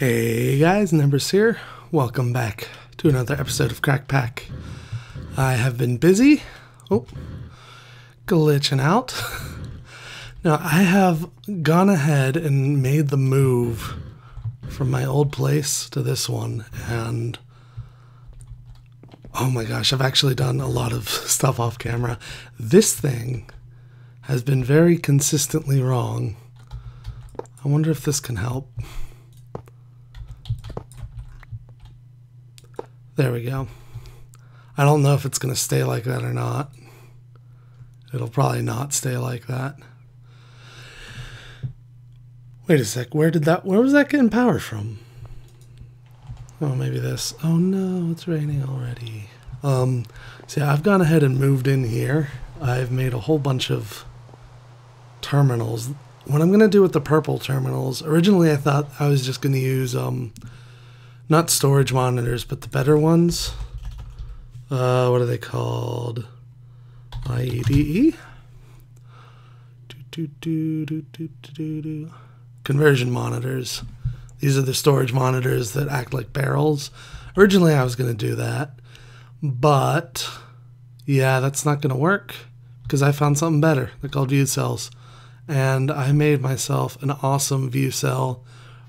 Hey guys, Numbers here. Welcome back to another episode of CrackPack. I have been busy. Glitching out. Now, I have gone ahead and made the move from my old place to this one, and oh my gosh, I've actually done a lot of stuff off camera. This thing has been very consistently wrong. I wonder if this can help. There we go. I don't know if it's going to stay like that or not. It'll probably not stay like that. Wait a sec, where was that getting power from? Oh, maybe this. Oh no, it's raining already. So yeah, I've gone ahead and moved in here. I've made a whole bunch of terminals. What I'm going to do with the purple terminals, originally I thought I was just going to use not storage monitors, but the better ones. What are they called? IEDE? Conversion monitors. These are the storage monitors that act like barrels. Originally I was going to do that, but yeah, that's not going to work because I found something better. They're called view cells. And I made myself an awesome view cell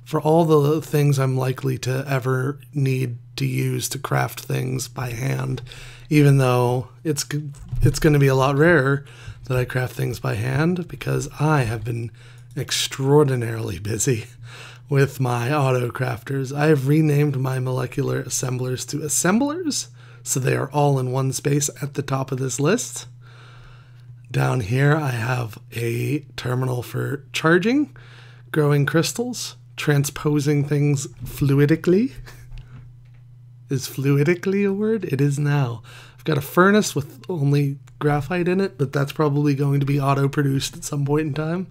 for all the things I'm likely to ever need to use to craft things by hand, even though it's going to be a lot rarer that I craft things by hand because I have been extraordinarily busy with my auto crafters. I have renamed my molecular assemblers to assemblers, so they are all in one space at the top of this list. Down here I have a terminal for charging, growing crystals, transposing things fluidically. Is fluidically a word? It is now. I've got a furnace with only graphite in it, but that's probably going to be auto-produced at some point in time.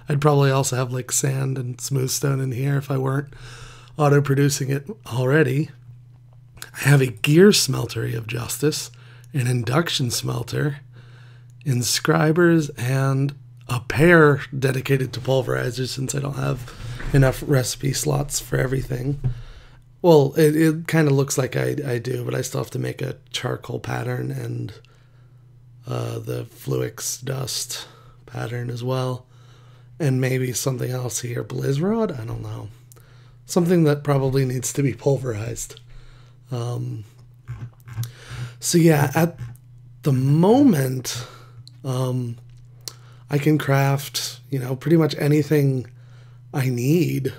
I'd probably also have like sand and smooth stone in here if I weren't auto-producing it already. I have a gear smelter of justice, an induction smelter, inscribers, and a pair dedicated to pulverizers since I don't have enough recipe slots for everything. Well, it kind of looks like I do, but I still have to make a charcoal pattern and the Fluix dust pattern as well. And maybe something else here. Blizzrod? I don't know. Something that probably needs to be pulverized. So yeah, at the moment, I can craft, pretty much anything I need.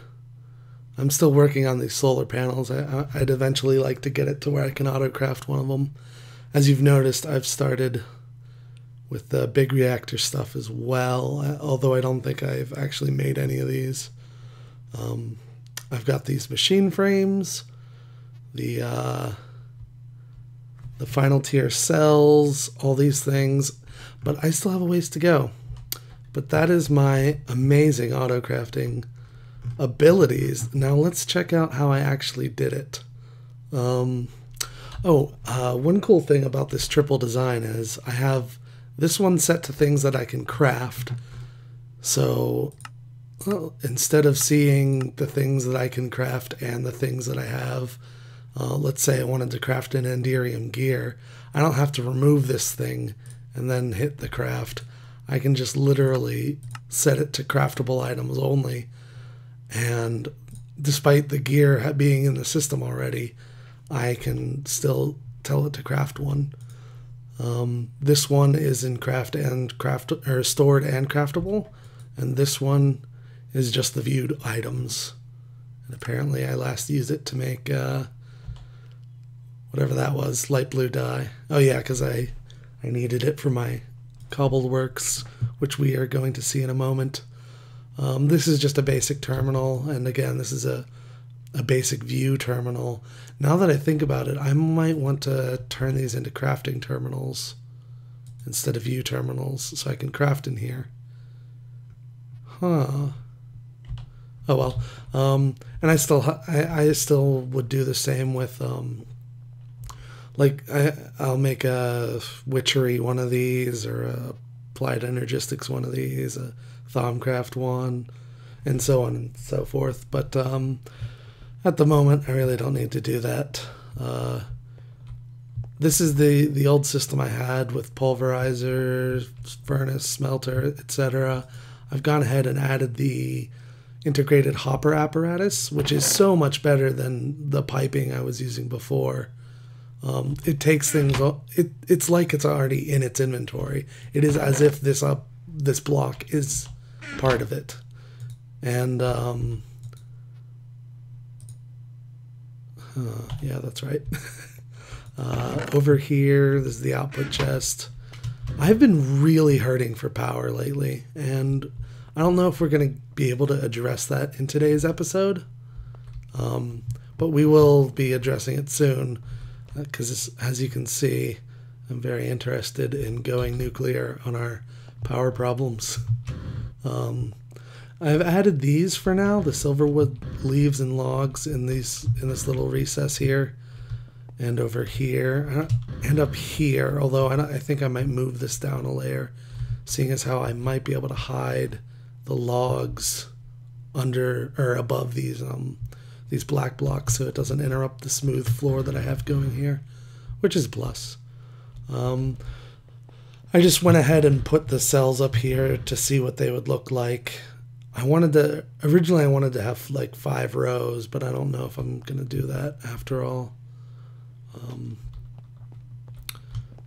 I'm still working on these solar panels. I'd eventually like to get it to where I can auto-craft one of them. As you've noticed, I've started with the big reactor stuff as well, although I don't think I've actually made any of these. I've got these machine frames, the final tier cells, all these things, but I still have a ways to go. But that is my amazing auto-crafting abilities. Now let's check out how I actually did it. One cool thing about this triple design is I have this one set to things that I can craft. So instead of seeing the things that I can craft and the things that I have, let's say I wanted to craft an Enderium gear, I don't have to remove this thing and then hit the craft. I can just literally set it to craftable items only. And despite the gear being in the system already, I can still tell it to craft one. This one is in stored and craftable, and this one is just the viewed items. And apparently I last used it to make whatever that was, light blue dye. Oh yeah, because I needed it for my cobbled works, which we are going to see in a moment. This is just a basic terminal, and again, this is a basic view terminal. Now that I think about it, I might want to turn these into crafting terminals instead of view terminals, so I can craft in here. Huh. Oh well. And I still would do the same with I'll make a witchery one of these, or a applied energistics one of these, a Thaumcraft one, and so on and so forth. But At the moment, I really don't need to do that. This is the old system I had with pulverizer, furnace, smelter, etc. I've gone ahead and added the integrated hopper apparatus, which is so much better than the piping I was using before. It takes things. It's like it's already in its inventory. It is as if this block is part of it, and yeah, that's right. Over here, this is the output chest. I've been really hurting for power lately, and I don't know if we're going to be able to address that in today's episode, but we will be addressing it soon, because as you can see, I'm very interested in going nuclear on our power problems. I've added these for now, the silverwood leaves and logs in this little recess here, and over here, and up here, although I think I might move this down a layer, seeing as how I might be able to hide the logs under or above these black blocks so it doesn't interrupt the smooth floor that I have going here, which is a plus. I just went ahead and put the cells up here to see what they would look like. Originally I wanted to have like 5 rows, but I don't know if I'm going to do that after all.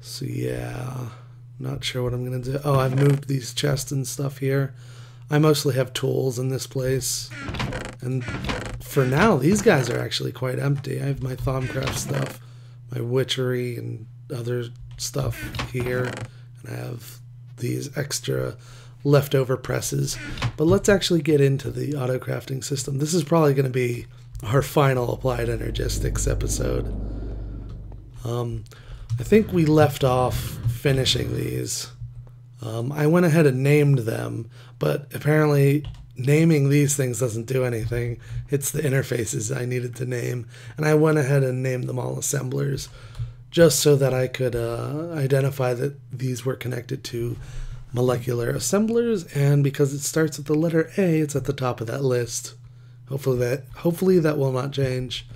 So yeah, not sure what I'm going to do. Oh, I've moved these chests and stuff here. I mostly have tools in this place. And for now, these guys are actually quite empty. I have my Thaumcraft stuff, my witchery and other stuff here. And I have these extra leftover presses. But let's actually get into the autocrafting system. This is probably going to be our final applied energistics episode. I think we left off finishing these. I went ahead and named them, but apparently naming these things doesn't do anything. It's the interfaces I needed to name, and I went ahead and named them all assemblers just so that I could identify that these were connected to molecular assemblers, and because it starts with the letter A, it's at the top of that list. Hopefully that will not change.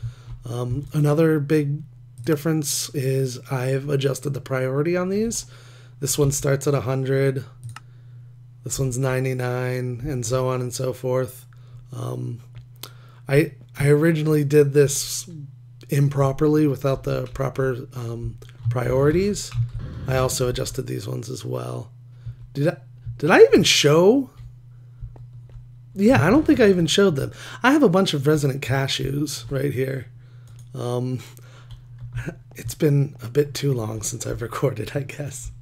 Another big difference is I've adjusted the priority on these. This one starts at 100, this one's 99, and so on and so forth. I originally did this improperly without the proper priorities. I also adjusted these ones as well. Did I even show? Yeah, I don't think I even showed them. I have a bunch of resonant cashews right here. It's been a bit too long since I've recorded, I guess.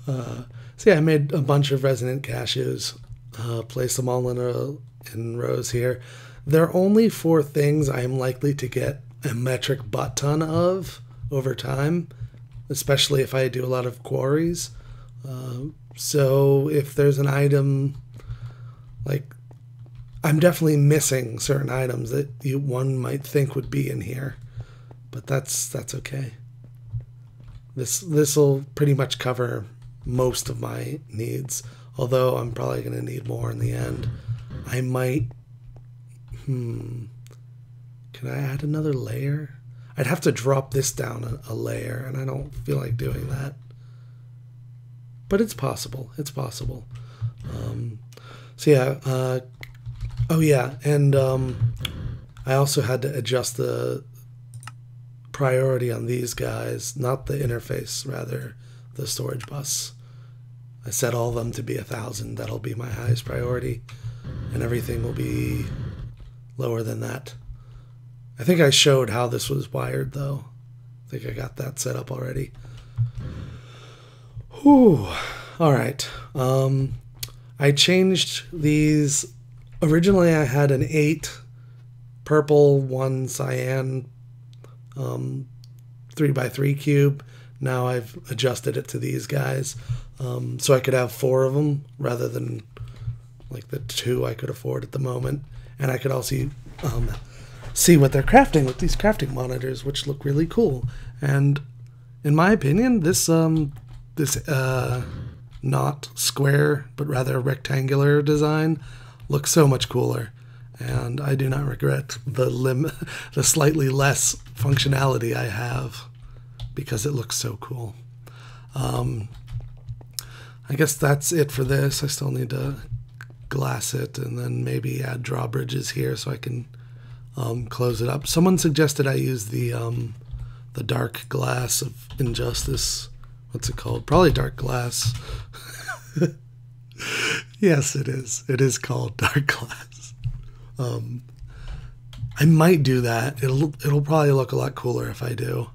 So yeah, I made a bunch of resonant cashews, placed them all in rows here. There are only 4 things I am likely to get a metric butt ton of over time, especially if I do a lot of quarries. So if there's an item, like, I'm definitely missing certain items that one might think would be in here, but that's okay. This will pretty much cover most of my needs, although I'm probably going to need more in the end. I might... Can I add another layer? I'd have to drop this down a layer, and I don't feel like doing that. But it's possible. It's possible. So yeah. Oh yeah, and I also had to adjust the priority on these guys, not the interface, rather the storage bus. I set all of them to be 1,000. That'll be my highest priority, and everything will be lower than that. I think I showed how this was wired, though. I think I got that set up already. Whew. All right. I changed these. Originally, I had an 8 purple, 1 cyan 3x3 cube. Now I've adjusted it to these guys, so I could have 4 of them rather than like the 2 I could afford at the moment. And I could also see what they're crafting with these crafting monitors, which look really cool. And in my opinion, this not square but rather rectangular design looks so much cooler. and I do not regret the slightly less functionality I have because it looks so cool. I guess that's it for this. I still need to glass it and then maybe add drawbridges here so I can close it up. Someone suggested I use the dark glass of Injustice. What's it called? Probably dark glass. Yes, it is. It is called dark glass. I might do that. It'll probably look a lot cooler if I do.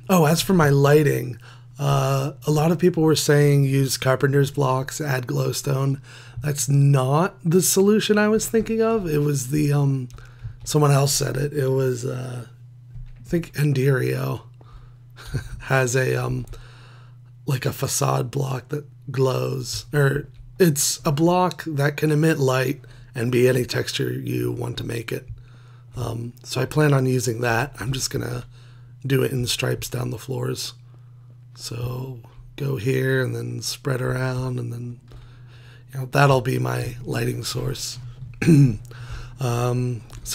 Oh, as for my lighting, a lot of people were saying use carpenter's blocks, add glowstone. That's not the solution I was thinking of. It was the someone else said it. It was I think Enderio has a like a facade block that glows, or it's a block that can emit light and be any texture you want to make it. So I plan on using that. I'm just gonna do it in stripes down the floors. So go here and then spread around, and then that'll be my lighting source. So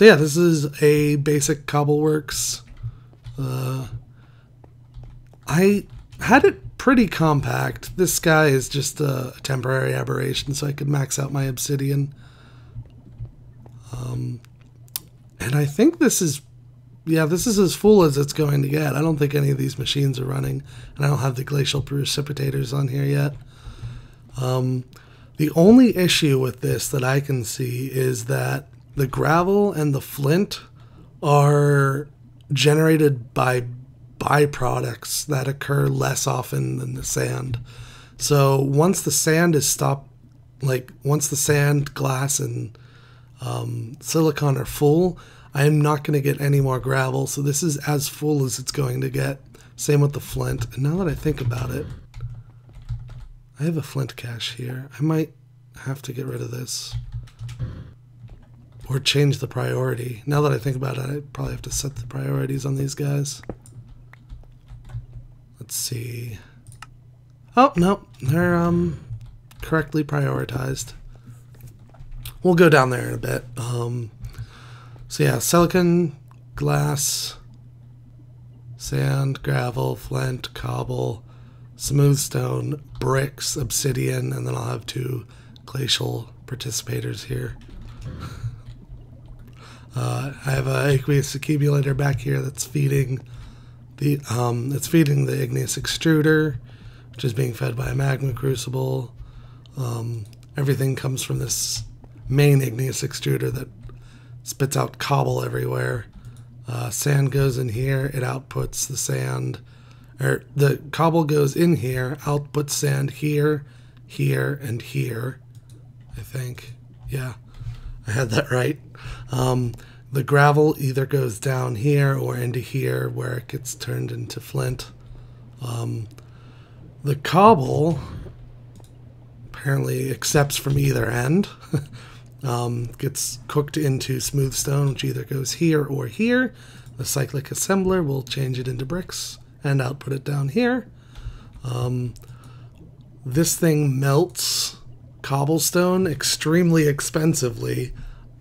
yeah, this is a basic Cobbleworks. I had it pretty compact. This guy is just a temporary aberration, so I could max out my obsidian. And I think this is, yeah, this is as full as it's going to get. I don't think any of these machines are running, and I don't have the glacial precipitators on here yet. The only issue with this that I can see is that the gravel and the flint are generated by byproducts that occur less often than the sand. So once the sand is stopped, like once the sand, glass, and silicon are full, I am not going to get any more gravel. So this is as full as it's going to get. Same with the flint. And now that I think about it, I have a flint cache here. I might have to get rid of this or change the priority. Now that I think about it, I probably have to set the priorities on these guys. Let's see. Oh, no, they're correctly prioritized. We'll go down there in a bit. So yeah, silicon, glass, sand, gravel, flint, cobble, smooth stone, bricks, obsidian, and then I'll have 2 glacial participators here. I have an aqueous accumulator back here that's feeding the igneous extruder, which is being fed by a magma crucible. Everything comes from this main igneous extruder that spits out cobble everywhere. Sand goes in here, it outputs the sand, or the cobble goes in here, outputs sand here, here, and here. I think, yeah, I had that right. The gravel either goes down here or into here where it gets turned into flint. The cobble apparently accepts from either end. Gets cooked into smooth stone, which either goes here or here. The cyclic assembler will change it into bricks and output it down here. This thing melts cobblestone extremely expensively,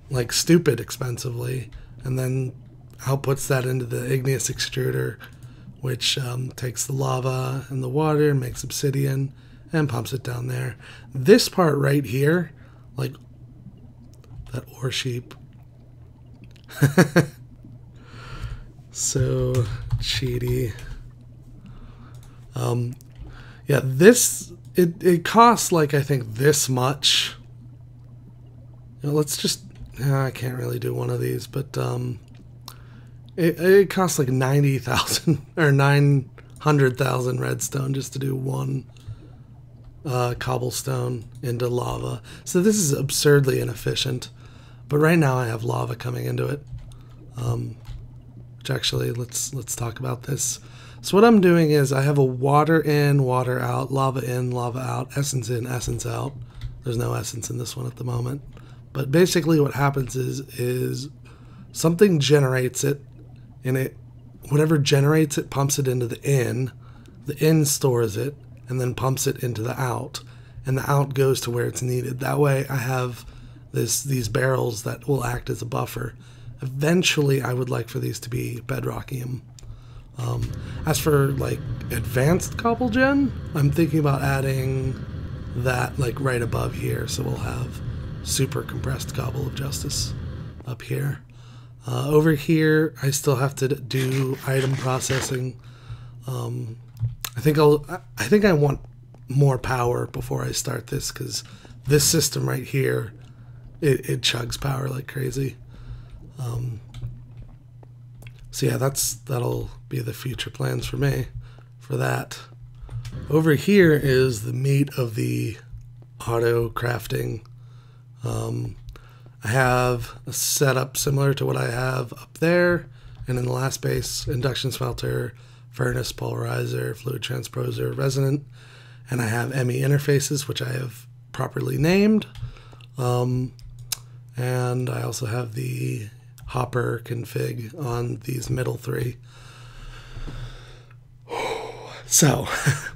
like stupid expensively, and then outputs that into the igneous extruder, which takes the lava and the water, makes obsidian, and pumps it down there. This part right here, like that ore sheep. So cheaty. Yeah, this, it costs like, I think this much. Let's just, I can't really do one of these, but it costs like 90,000 or 900,000 redstone just to do one cobblestone into lava. So this is absurdly inefficient. But right now I have lava coming into it. Which actually, let's talk about this. So what I'm doing is I have a water in, water out, lava in, lava out, essence in, essence out. There's no essence in this one at the moment. But basically what happens is something generates it, and whatever generates it pumps it into the in stores it, and then pumps it into the out, and the out goes to where it's needed. That way I have these barrels that will act as a buffer. Eventually, I would like for these to be bedrockium. As for like advanced cobble gen, I'm thinking about adding that like right above here, so we'll have super compressed cobble of justice up here. Over here, I still have to do item processing. I think I want more power before I start this, because this system right here, it chugs power like crazy. So yeah, that'll be the future plans for me for that. Over here is the meat of the auto crafting. I have a setup similar to what I have up there, and in the last space, induction smelter, furnace, polarizer, fluid transposer, resonant, and I have ME interfaces, which I have properly named. And I also have the hopper config on these middle three. So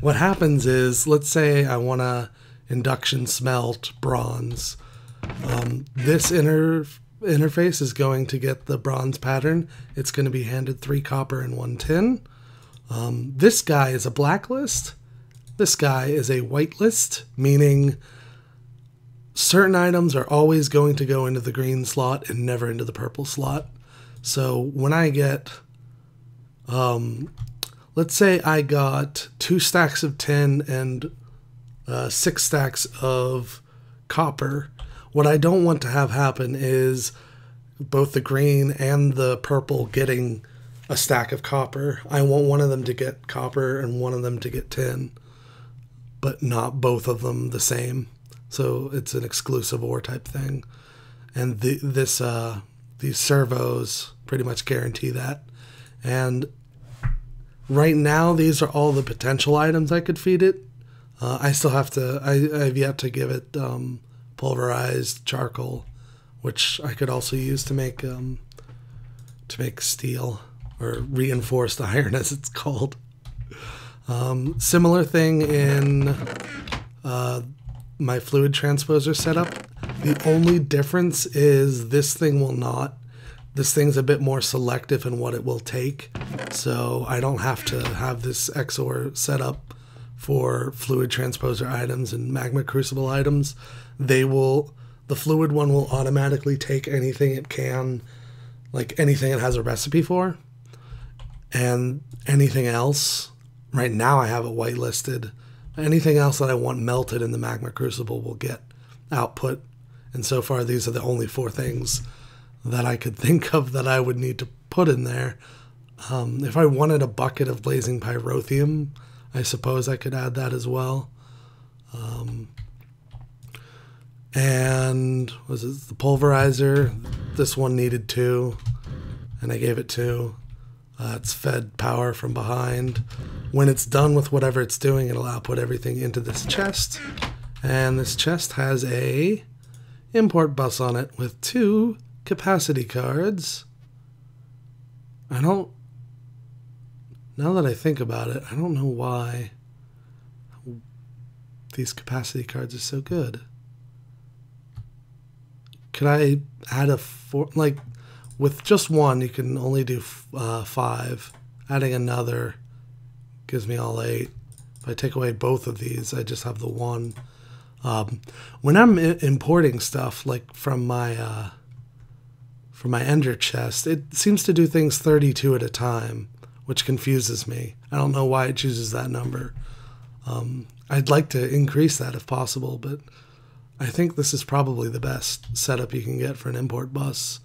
what happens is, let's say I want to induction smelt bronze. This interface is going to get the bronze pattern. It's going to be handed 3 copper and 1 tin. This guy is a blacklist. This guy is a whitelist, meaning certain items are always going to go into the green slot and never into the purple slot. So when I get, let's say I got 2 stacks of tin and 6 stacks of copper, what I don't want to have happen is both the green and the purple getting a stack of copper. I want one of them to get copper and one of them to get tin, but not both of them the same. So it's an exclusive or type thing. And these servos pretty much guarantee that. And right now, these are all the potential items I could feed it. I still have to, I've yet to give it pulverized charcoal, which I could also use to make steel, or reinforced iron as it's called. Similar thing in my fluid transposer setup. The only difference is this thing's a bit more selective in what it will take, so I don't have to have this XOR set up for fluid transposer items and magma crucible items. The fluid one will automatically take anything it can, like anything it has a recipe for, and anything else, right now I have it whitelisted. Anything else that I want melted in the magma crucible will get output. And so far, these are the only 4 things that I could think of that I would need to put in there. If I wanted a bucket of blazing pyrotheum, I suppose I could add that as well. And was it the pulverizer? This one needed 2, and I gave it 2. It's fed power from behind. When it's done with whatever it's doing, it'll output everything into this chest. And this chest has a import bus on it with 2 capacity cards. Now that I think about it, I don't know why these capacity cards are so good. Could I add a 4? Like, with just 1, you can only do 5. Adding another gives me all 8. If I take away both of these, I just have the 1. When I'm importing stuff, like from my ender chest, it seems to do things 32 at a time, which confuses me. I don't know why it chooses that number. I'd like to increase that if possible, but I think this is probably the best setup you can get for an import bus.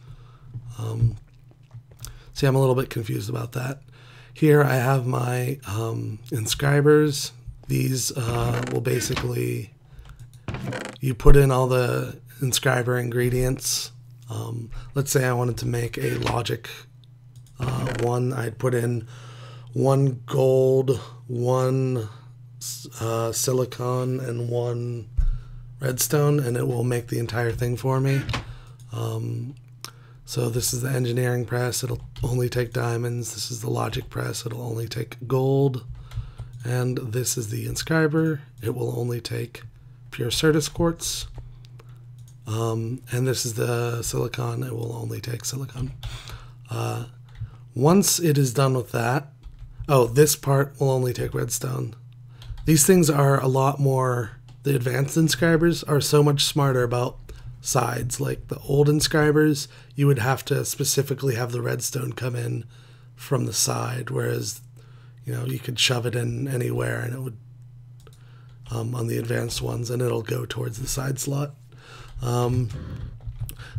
See, I'm a little bit confused about that. Here I have my inscribers. These will basically, you put in all the inscriber ingredients. Let's say I wanted to make a logic one. I'd put in 1 gold, 1 silicon, and 1 redstone, and it will make the entire thing for me. So this is the engineering press. It'll only take diamonds. This is the logic press. It'll only take gold. And this is the inscriber. It will only take pure Certus quartz. And this is the silicon. It will only take silicon. Once it is done with that, oh, this part will only take redstone. These things are a lot more, the advanced inscribers are so much smarter about sides. Like the old inscribers, you would have to specifically have the redstone come in from the side, whereas, you know, you could shove it in anywhere and it would, on the advanced ones, and it'll go towards the side slot.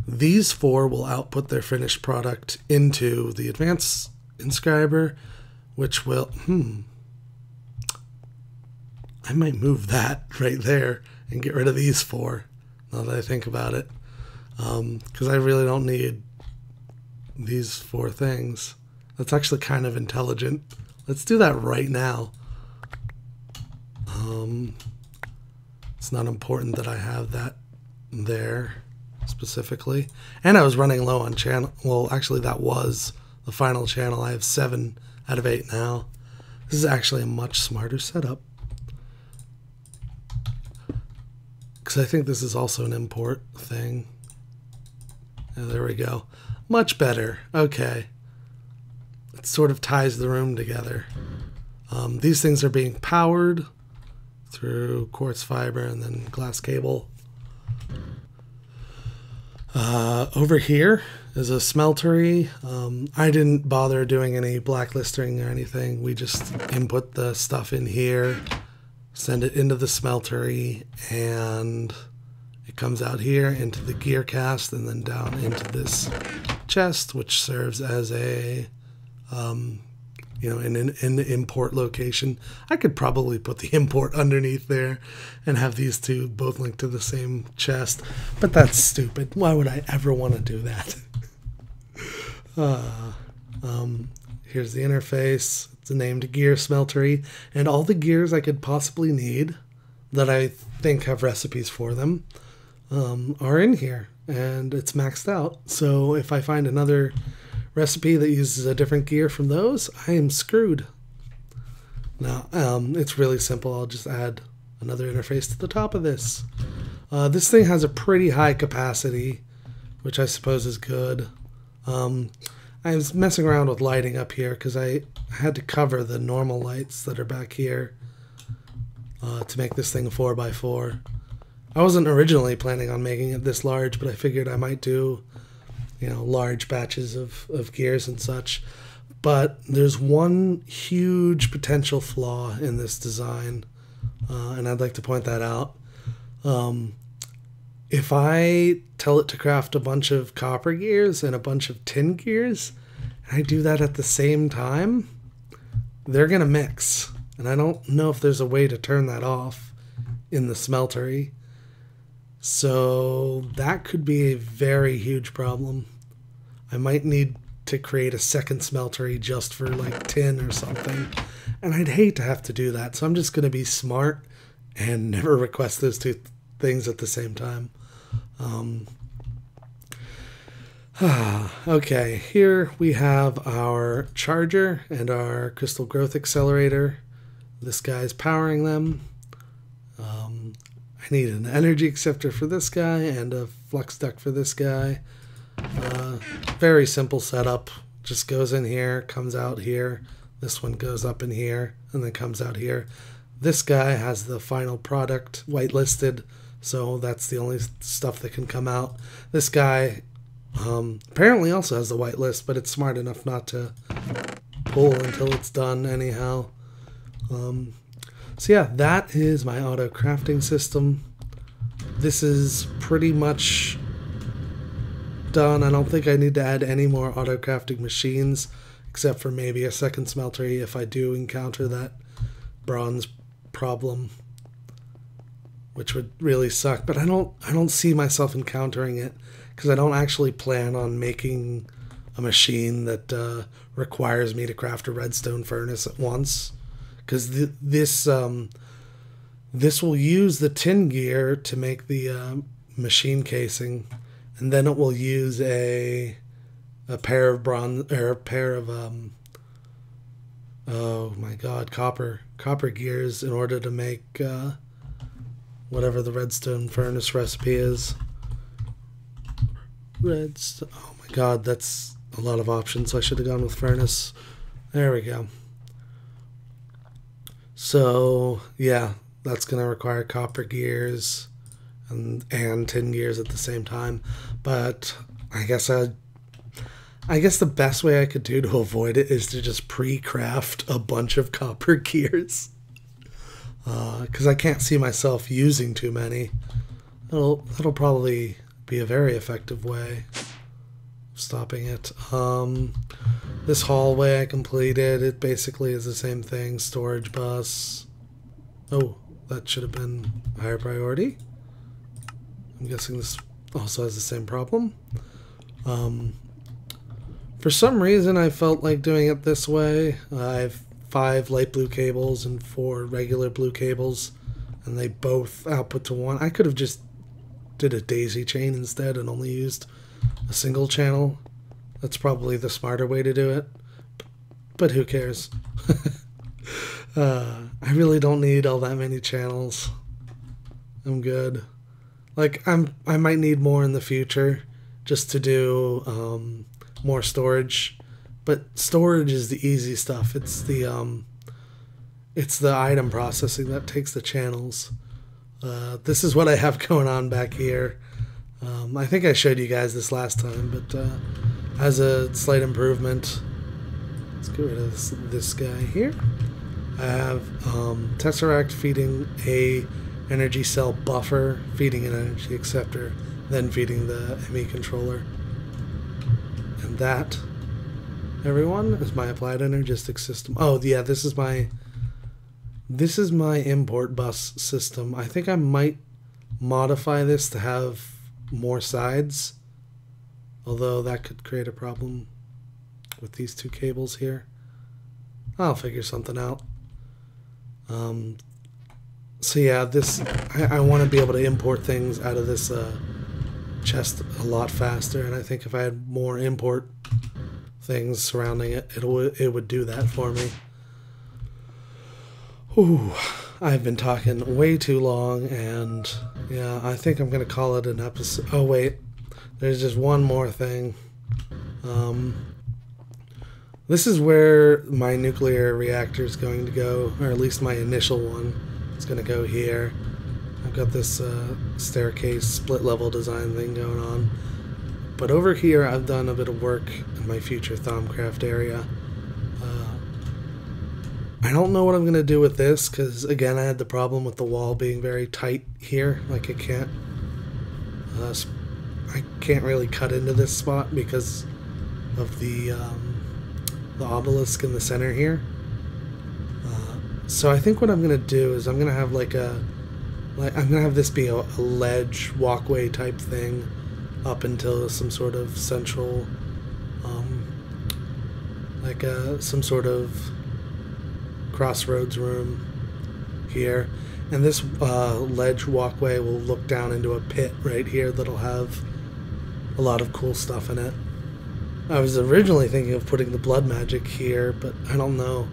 These four will output their finished product into the advanced inscriber, which will, I might move that right there and get rid of these four, now that I think about it, because I really don't need these four things. That's actually kind of intelligent. Let's do that right now. It's not important that I have that there specifically. And I was running low on channel. Well, actually, that was the final channel. I have 7 out of 8 now. This is actually a much smarter setup, because I think this is also an import thing. And there we go. Much better. Okay. It sort of ties the room together. These things are being powered through quartz fiber and then glass cable. Over here is a smeltery. I didn't bother doing any blacklistering or anything. We just input the stuff in here, send it into the smeltery, and it comes out here into the gear cast and then down into this chest, which serves as a you know, in the import location. I could probably put the import underneath there and have these two both linked to the same chest, but that's stupid. Why would I ever want to do that? Here's the interface. It's a named gear smeltery, and all the gears I could possibly need that I think have recipes for them are in here, and it's maxed out. So if I find another recipe that uses a different gear from those, I am screwed. Now, it's really simple. I'll just add another interface to the top of this. This thing has a pretty high capacity, which I suppose is good. I was messing around with lighting up here because I had to cover the normal lights that are back here to make this thing a 4x4. I wasn't originally planning on making it this large, but I figured I might do, you know, large batches of gears and such. But there's one huge potential flaw in this design, and I'd like to point that out. If I tell it to craft a bunch of copper gears and a bunch of tin gears, and I do that at the same time, they're going to mix. And I don't know if there's a way to turn that off in the smeltery. So that could be a very huge problem. I might need to create a second smeltery just for like tin or something. And I'd hate to have to do that. So I'm just going to be smart and never request those two things at the same time. Okay, here we have our charger and our crystal growth accelerator. This guy's powering them. I need an energy acceptor for this guy and a flux duct for this guy. Very simple setup. Just goes in here, comes out here. This one goes up in here and then comes out here. This guy has the final product whitelisted, so that's the only stuff that can come out. This guy apparently also has the whitelist, but it's smart enough not to pull until it's done anyhow. So yeah, that is my auto crafting system. This is pretty much done. I don't think I need to add any more auto crafting machines, except for maybe a second smeltery if I do encounter that bronze problem, which would really suck. But I don't see myself encountering it, because I don't actually plan on making a machine that requires me to craft a redstone furnace at once, because this will use the tin gear to make the machine casing, and then it will use a pair of bronze, or a pair of oh my god, copper gears in order to make whatever the redstone furnace recipe is. Oh my god, that's a lot of options. I should have gone with furnace. There we go. So, yeah, that's going to require copper gears and tin gears at the same time. But I guess the best way I could do to avoid it is to just pre-craft a bunch of copper gears. Because I can't see myself using too many. That'll probably be a very effective way of stopping it. This hallway I completed. It basically is the same thing. Storage bus. Oh, that should have been a higher priority. I'm guessing this also has the same problem. For some reason, I felt like doing it this way. I have 5 light blue cables and 4 regular blue cables, and they both output to 1. I could have just did a daisy chain instead and only used a single channel. That's probably the smarter way to do it, but who cares? I really don't need all that many channels. I'm good. Like, I might need more in the future just to do more storage, but storage is the easy stuff. It's the item processing that takes the channels. This is what I have going on back here. I think I showed you guys this last time, but as a slight improvement, let's get rid of this guy here. I have Tesseract feeding a energy cell buffer, feeding an energy acceptor, then feeding the ME controller. And that, everyone, is my applied energistic system. Oh yeah, this is my import bus system. I think I might modify this to have more sides, although that could create a problem with these 2 cables here. I'll figure something out. So yeah, I want to be able to import things out of this chest a lot faster, and I think if I had more import things surrounding it, it would do that for me. Ooh, I've been talking way too long, and yeah, I think I'm gonna call it an episode. Oh wait, there's just one more thing. This is where my nuclear reactor is going to go, or at least my initial one. It's going to go here. I've got this staircase split level design thing going on. But over here I've done a bit of work in my future Thaumcraft area. I don't know what I'm going to do with this, because again I had the problem with the wall being very tight here. Like I can't really cut into this spot because of the obelisk in the center here. So I think what I'm gonna do is I'm gonna have I'm gonna have this be a ledge walkway type thing up until some sort of central, some sort of crossroads room here, and this ledge walkway will look down into a pit right here that'll have a lot of cool stuff in it. I was originally thinking of putting the blood magic here, but I don't know.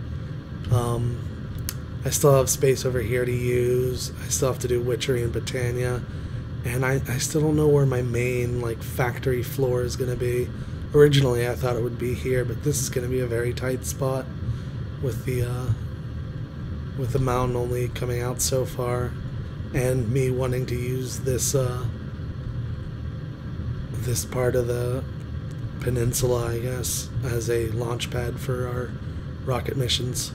I still have space over here to use. I still have to do witchery and Britannia, and I still don't know where my main factory floor is going to be. Originally I thought it would be here, but this is going to be a very tight spot with the mountain only coming out so far, and me wanting to use this this part of the peninsula, I guess, as a launch pad for our rocket missions.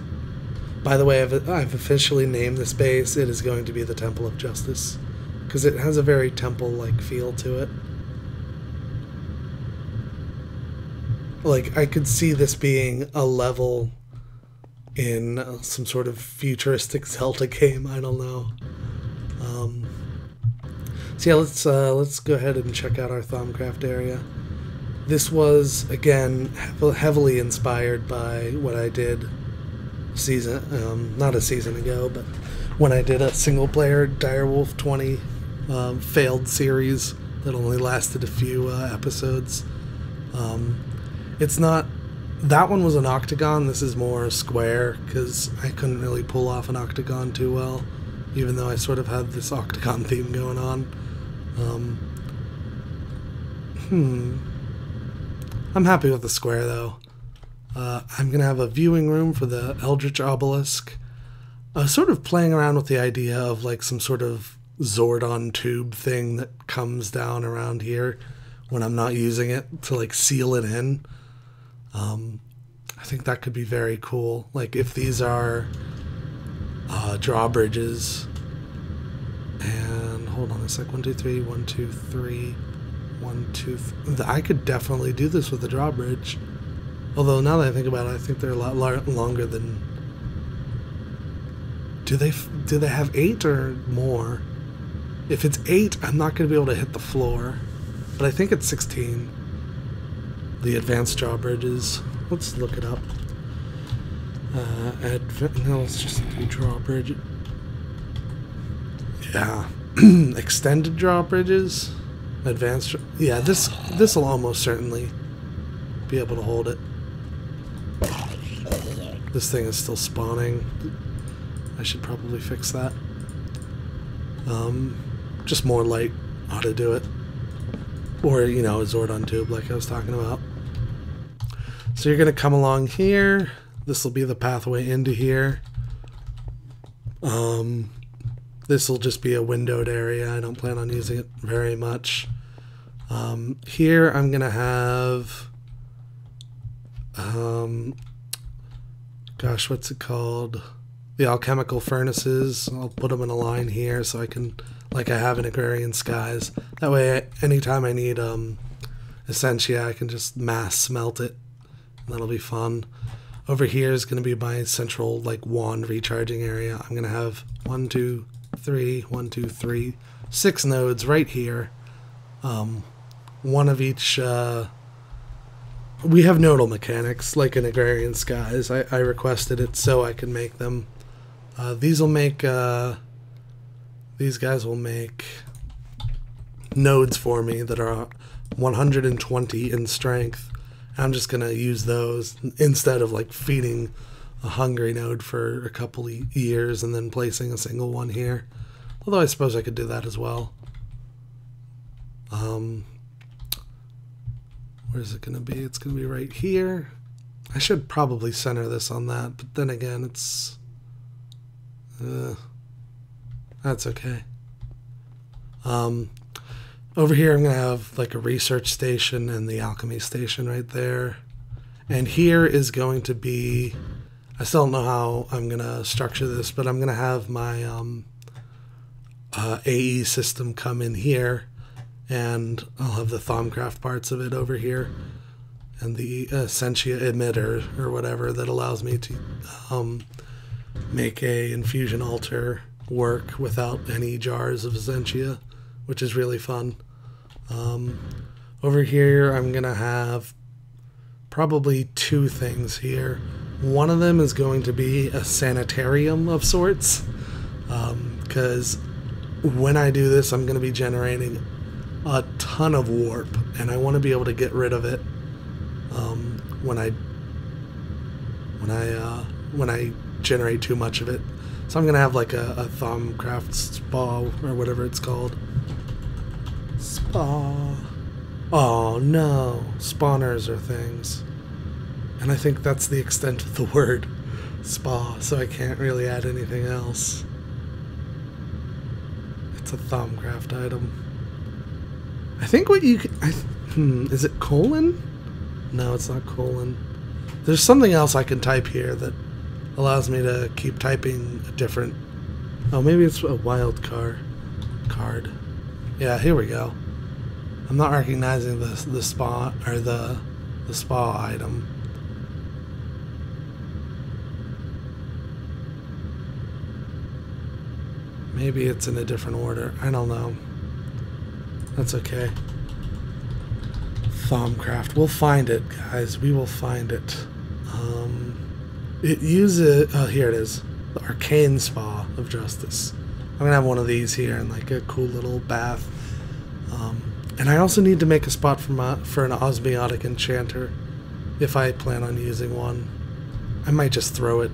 By the way, I've officially named this base. It is going to be the Temple of Justice, because it has a very temple-like feel to it. Like, I could see this being a level in some sort of futuristic Zelda game. I don't know. So yeah, let's go ahead and check out our Thaumcraft area. This was, again, heavily inspired by what I did not a season ago, but when I did a single-player Direwolf 20 failed series that only lasted a few episodes. It's not... That one was an octagon. This is more square, because I couldn't really pull off an octagon too well, even though I sort of had this octagon theme going on. I'm happy with the square though. I'm going to have a viewing room for the Eldritch Obelisk. Sort of playing around with the idea of like some sort of Zordon tube thing that comes down around here when I'm not using it to like seal it in. I think that could be very cool. Like if these are drawbridges, and hold on a sec, 1, 2, 3, 1, 2, 3, 1, 2, I could definitely do this with a drawbridge. Although now that I think about it, I think they're a lot longer than. Do they have 8 or more? If it's 8, I'm not going to be able to hit the floor. But I think it's 16. The advanced drawbridges. Let's look it up. No, let's just do drawbridge. Yeah. Extended drawbridges. Advanced. Yeah, this will almost certainly be able to hold it. This thing is still spawning. I should probably fix that. Just more light ought to do it. Or, you know, a Zordon tube like I was talking about. So you're going to come along here. This will be the pathway into here. This will just be a windowed area. I don't plan on using it very much. Here I'm going to have... gosh, what's it called? The alchemical furnaces. I'll put them in a line here so I can, like I have in Agrarian Skies. That way, anytime I need Essentia, I can just mass smelt it. That'll be fun. Over here is going to be my central like wand recharging area. I'm going to have 1, 2, 3, 1, 2, 3, 6 nodes right here. One of each. We have nodal mechanics like in Agrarian Skies. I requested it so I can make them. These will make. These guys will make nodes for me that are 120 in strength. I'm just gonna use those instead of like feeding a hungry node for a couple of years and then placing a single one here. Although I suppose I could do that as well. Where's it gonna be? It's gonna be right here. I should probably center this on that, but then again, it's that's okay. Over here I'm going to have like a research station and the alchemy station right there. And here is going to be, I still don't know how I'm going to structure this, but I'm going to have my AE system come in here, and I'll have the Thaumcraft parts of it over here, and the Essentia emitter or whatever that allows me to make a infusion altar work without any jars of Essentia, which is really fun. Over here I'm gonna have probably 2 things here. One of them is going to be a sanitarium of sorts, because when I do this I'm gonna be generating a ton of warp, and I want to be able to get rid of it when I generate too much of it. So I'm gonna have like a Thaumcraft spa or whatever it's called. Spa. Oh no, spawners are things, and I think that's the extent of the word spa. So I can't really add anything else. It's a Thaumcraft item. I think what you can, is it colon? No, it's not colon. There's something else I can type here that allows me to keep typing a different. Oh, maybe it's a wild card. Yeah, here we go. I'm not recognizing the spa or the spa item. Maybe it's in a different order. I don't know. That's okay. Thaumcraft. We'll find it, guys. We will find it. It uses... Oh, here it is. The Arcane Spa of Justice. I'm going to have one of these here in like a cool little bath. And I also need to make a spot for an osmotic enchanter if I plan on using one. I might just throw it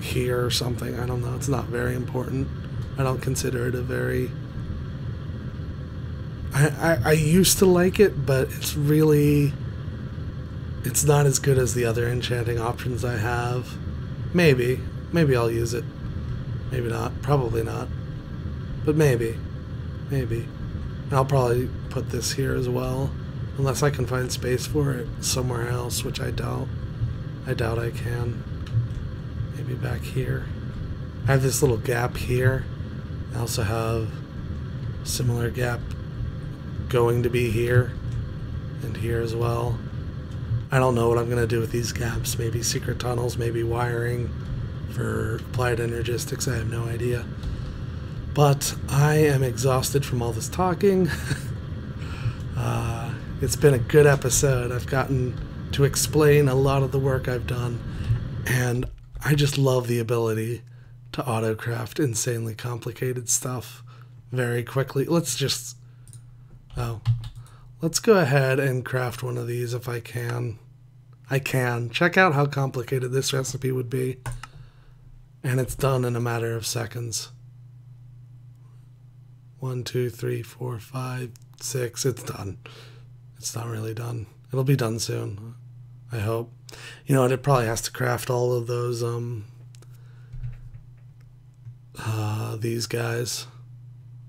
here or something. I don't know. It's not very important. I don't consider it a very I used to like it, but it's really, it's not as good as the other enchanting options I have. Maybe I'll use it. Maybe not. Probably not. But maybe. And I'll probably put this here as well. Unless I can find space for it somewhere else, which I doubt. I doubt I can. Maybe back here. I have this little gap here. I also have a similar gap going to be here. And here as well. I don't know what I'm going to do with these gaps. Maybe secret tunnels, maybe wiring for applied energistics. I have no idea. But I am exhausted from all this talking. It's been a good episode. I've gotten to explain a lot of the work I've done. And I just love the ability to autocraft insanely complicated stuff very quickly. Let's go ahead and craft one of these if I can. I can. Check out how complicated this recipe would be. And it's done in a matter of seconds. 1, 2, 3, 4, 5, 6. It's done. It's not really done. It'll be done soon, I hope. You know what? It probably has to craft all of those, these guys.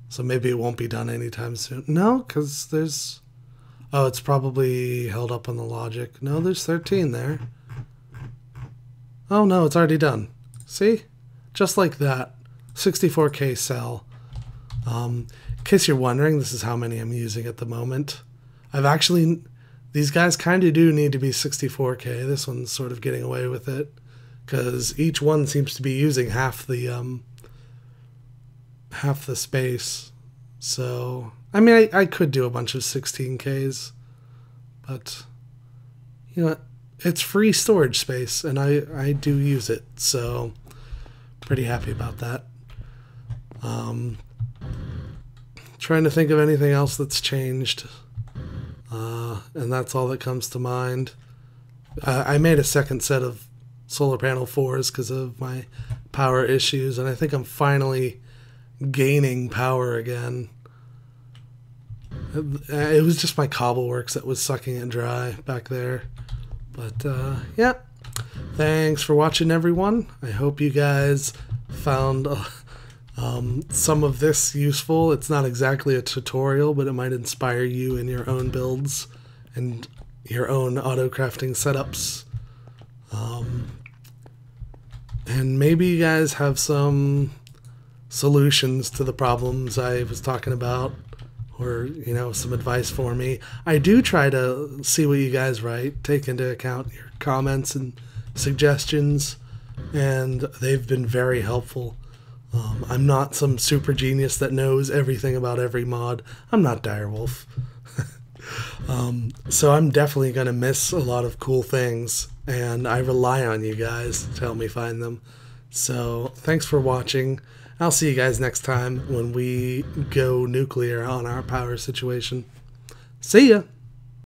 So maybe it won't be done anytime soon. No, because there's... Oh, it's probably held up on the logic. No, there's 13 there. Oh, no, it's already done. See? Just like that. 64K cell. In case you're wondering, this is how many I'm using at the moment. I've actually... These guys kind of do need to be 64K. This one's sort of getting away with it. Because each one seems to be using half the space. So... I mean, I could do a bunch of 16Ks, but, you know, it's free storage space, and I do use it, so pretty happy about that. Trying to think of anything else that's changed, and that's all that comes to mind. I made a second set of solar panel 4s because of my power issues, and I think I'm finally gaining power again. It was just my Cobbleworks that was sucking it dry back there. But, yeah. Thanks for watching, everyone. I hope you guys found some of this useful. It's not exactly a tutorial, but it might inspire you in your own builds and your own auto-crafting setups. And maybe you guys have some solutions to the problems I was talking about. Or, you know, some advice for me. I do try to see what you guys write, take into account your comments and suggestions, and they've been very helpful. I'm not some super genius that knows everything about every mod. I'm not Direwolf. So I'm definitely going to miss a lot of cool things, and I rely on you guys to help me find them. So thanks for watching. I'll see you guys next time when we go nuclear on our power situation. See ya!